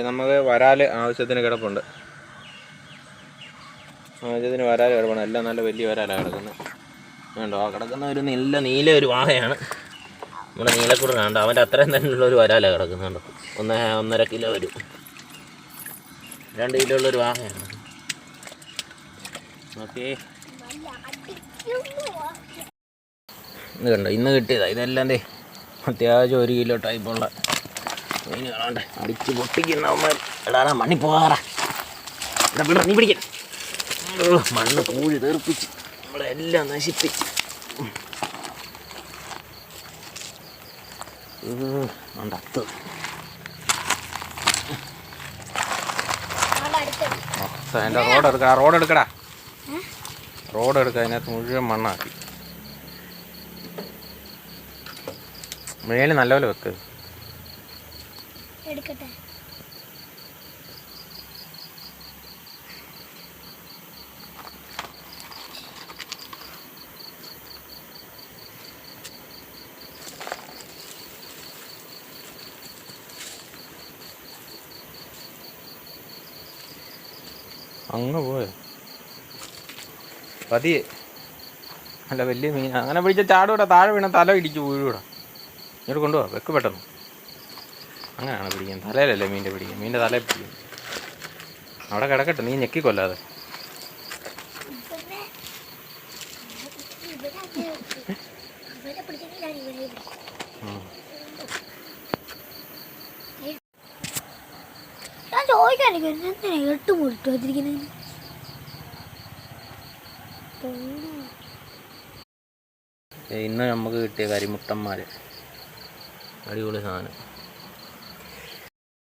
നമുക്ക് വരാല് ആവശ്യത്തിന് കിടപ്പുണ്ട്. വരാല് കിടപ്പുണ്ട്. എല്ലാം നല്ല വലിയ വരാലാണ് കിടക്കുന്നത്. വേണ്ടോ ആ കിടക്കുന്ന ഒരു നീല ഒരു വാഹയാണ്. നമ്മുടെ നീലക്കുടൻ കണ്ടോ, അവൻ്റെ അത്രയും തന്നെയുള്ള ഒരു വരാലാണ് കിടക്കുന്നുണ്ടോ. 1.5 കിലോ വരും. 2 കിലോ ഉള്ളൊരു വാഹയാണ്. ഓക്കെ, ഇത് കണ്ടോ ഇന്ന് കിട്ടിയതാണ്. ഇതെല്ലാം അത്യാവശ്യം 1 കിലോ ടൈപ്പുള്ള മീനുകളാണ്ട്. അടിച്ച് പൊട്ടിക്കുന്നവന്മാർ എടാ മണ്ണി പോകാറാ. നീ പിടിക്കാൻ മണ്ണ് പൂഴി തീർപ്പിച്ച് നമ്മളെ എല്ലാം നശിപ്പിച്ച്. അത്ത് അതിൻ്റെ റോഡ് എടുക്കടാ. അതിനകത്ത് മുഴുവൻ മണ്ണാക്കി. മേല് നല്ലപോലെ വെക്ക്. എടുക്കട്ടെ. അങ്ങ് പോയോ പതിയെ. അല്ല വലിയ മീൻ അങ്ങനെ പിടിച്ച ചാടൂടാ. താഴെ വീണ തല ഇടിച്ച് വീഴൂടാ. ഇങ്ങോട്ട് കൊണ്ടുപോവാ. വെക്ക് പെട്ടെന്ന്. അങ്ങനെയാണ് പിടിക്കുന്നത്. തലയിലല്ലേ മീൻ്റെ പിടിക്കുക. മീൻ്റെ തലയിൽ പിടിക്കും. അവിടെ കിടക്കട്ടെ, നീ ഞെക്കിക്കൊല്ലാതെ. ഇന്ന് നമുക്ക് കിട്ടിയ കരിമുട്ടന്മാർ. അടിപൊളി സാധനം.